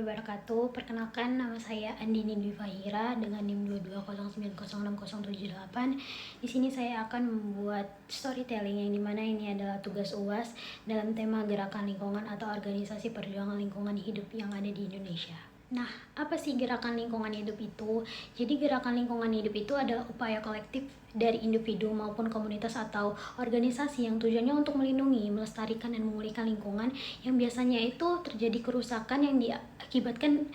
warahmatullahi wabarakatuh. Perkenalkan, nama saya Andini Dwi Fahira dengan NIM 220906078. Di sini saya akan membuat storytelling yang dimana ini adalah tugas UAS dalam tema gerakan lingkungan atau organisasi perjuangan lingkungan hidup yang ada di Indonesia. Nah, apa sih gerakan lingkungan hidup itu? Jadi gerakan lingkungan hidup itu adalah upaya kolektif dari individu maupun komunitas atau organisasi yang tujuannya untuk melindungi, melestarikan, dan memulihkan lingkungan yang biasanya itu terjadi kerusakan yang diakibatkan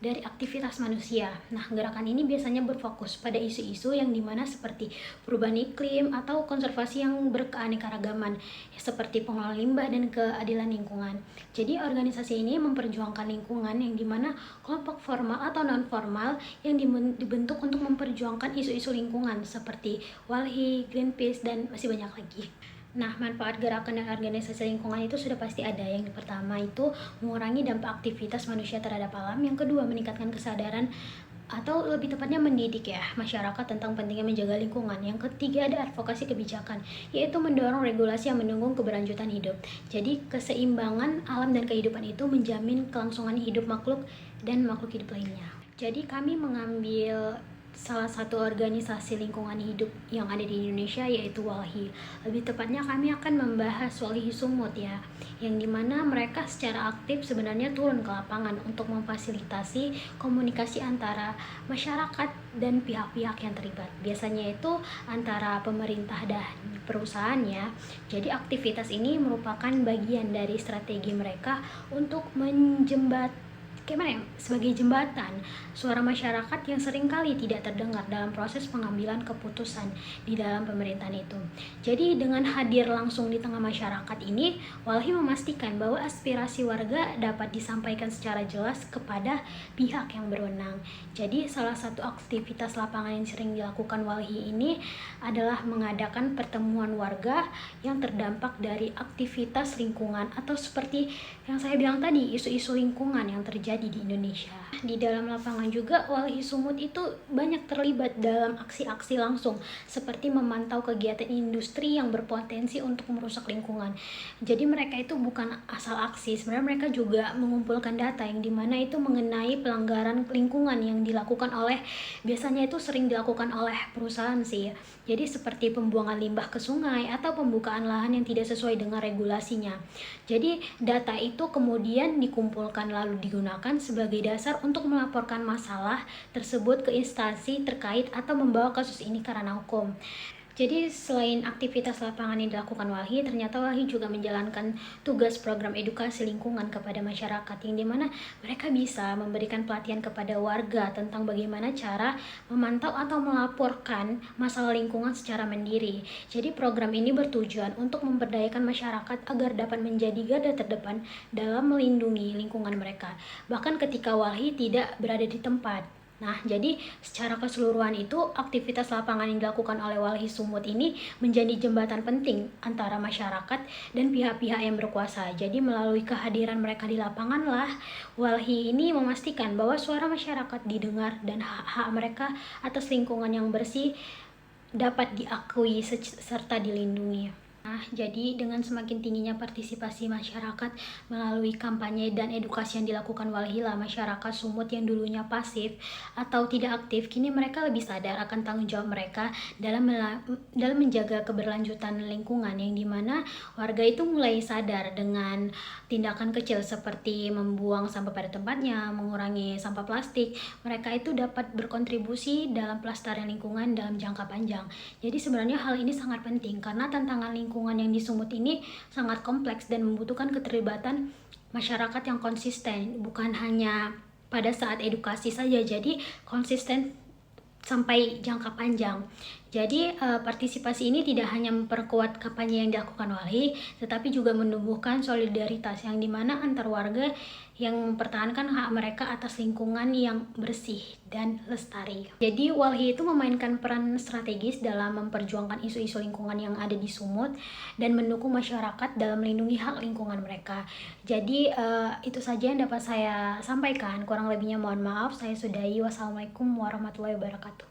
dari aktivitas manusia. Nah, gerakan ini biasanya berfokus pada isu-isu yang dimana seperti perubahan iklim atau konservasi yang berkeanekaragaman, seperti pengelolaan limbah dan keadilan lingkungan. Jadi, organisasi ini memperjuangkan lingkungan yang dimana kelompok formal atau non-formal yang dibentuk untuk memperjuangkan isu-isu lingkungan seperti Walhi, Greenpeace, dan masih banyak lagi. Nah, manfaat gerakan dan organisasi lingkungan itu sudah pasti ada. Yang pertama itu mengurangi dampak aktivitas manusia terhadap alam. Yang kedua, meningkatkan kesadaran atau lebih tepatnya mendidik masyarakat tentang pentingnya menjaga lingkungan. Yang ketiga ada advokasi kebijakan, yaitu mendorong regulasi yang mendukung keberlanjutan hidup. Jadi keseimbangan alam dan kehidupan itu menjamin kelangsungan hidup makhluk dan makhluk hidup lainnya. Jadi kami mengambil salah satu organisasi lingkungan hidup yang ada di Indonesia, yaitu Walhi. Lebih tepatnya kami akan membahas Walhi Sumut yang dimana mereka secara aktif sebenarnya turun ke lapangan untuk memfasilitasi komunikasi antara masyarakat dan pihak-pihak yang terlibat. Biasanya itu antara pemerintah dan perusahaan ya. Jadi aktivitas ini merupakan bagian dari strategi mereka untuk sebagai jembatan suara masyarakat yang seringkali tidak terdengar dalam proses pengambilan keputusan di dalam pemerintahan itu. Jadi dengan hadir langsung di tengah masyarakat ini, Walhi memastikan bahwa aspirasi warga dapat disampaikan secara jelas kepada pihak yang berwenang. Jadi salah satu aktivitas lapangan yang sering dilakukan Walhi ini adalah mengadakan pertemuan warga yang terdampak dari aktivitas lingkungan atau seperti yang saya bilang tadi, isu-isu lingkungan yang terjadi di Indonesia. Di dalam lapangan juga Walhi Sumut itu banyak terlibat dalam aksi-aksi langsung seperti memantau kegiatan industri yang berpotensi untuk merusak lingkungan. Jadi mereka itu bukan asal aksi, sebenarnya mereka juga mengumpulkan data yang dimana itu mengenai pelanggaran lingkungan yang dilakukan biasanya itu sering dilakukan oleh perusahaan sih. Jadi seperti pembuangan limbah ke sungai atau pembukaan lahan yang tidak sesuai dengan regulasinya. Jadi data itu kemudian dikumpulkan lalu digunakan sebagai dasar untuk melaporkan masalah tersebut ke instansi terkait atau membawa kasus ini ke ranah hukum. Jadi selain aktivitas lapangan yang dilakukan Walhi, ternyata Walhi juga menjalankan tugas program edukasi lingkungan kepada masyarakat yang dimana mereka bisa memberikan pelatihan kepada warga tentang bagaimana cara memantau atau melaporkan masalah lingkungan secara mandiri. Jadi program ini bertujuan untuk memberdayakan masyarakat agar dapat menjadi garda terdepan dalam melindungi lingkungan mereka, bahkan ketika Walhi tidak berada di tempat. Nah, jadi secara keseluruhan itu aktivitas lapangan yang dilakukan oleh Walhi Sumut ini menjadi jembatan penting antara masyarakat dan pihak-pihak yang berkuasa. Jadi melalui kehadiran mereka di lapangan lah, Walhi ini memastikan bahwa suara masyarakat didengar dan hak-hak mereka atas lingkungan yang bersih dapat diakui serta dilindungi. Nah, jadi dengan semakin tingginya partisipasi masyarakat melalui kampanye dan edukasi yang dilakukan Walhi, masyarakat Sumut yang dulunya pasif atau tidak aktif, kini mereka lebih sadar akan tanggung jawab mereka dalam menjaga keberlanjutan lingkungan, yang dimana warga itu mulai sadar dengan tindakan kecil seperti membuang sampah pada tempatnya, mengurangi sampah plastik. Mereka itu dapat berkontribusi dalam pelestarian lingkungan dalam jangka panjang. Jadi sebenarnya hal ini sangat penting karena tantangan lingkungan yang di Sumut ini sangat kompleks dan membutuhkan keterlibatan masyarakat yang konsisten, bukan hanya pada saat edukasi saja, jadi konsisten sampai jangka panjang. Jadi partisipasi ini tidak hanya memperkuat kampanye yang dilakukan Walhi, tetapi juga menumbuhkan solidaritas yang dimana antar warga yang mempertahankan hak mereka atas lingkungan yang bersih dan lestari. Jadi Walhi itu memainkan peran strategis dalam memperjuangkan isu-isu lingkungan yang ada di Sumut dan mendukung masyarakat dalam melindungi hak lingkungan mereka. Jadi itu saja yang dapat saya sampaikan. Kurang lebihnya mohon maaf. Saya sudahi. Wassalamualaikum warahmatullahi wabarakatuh.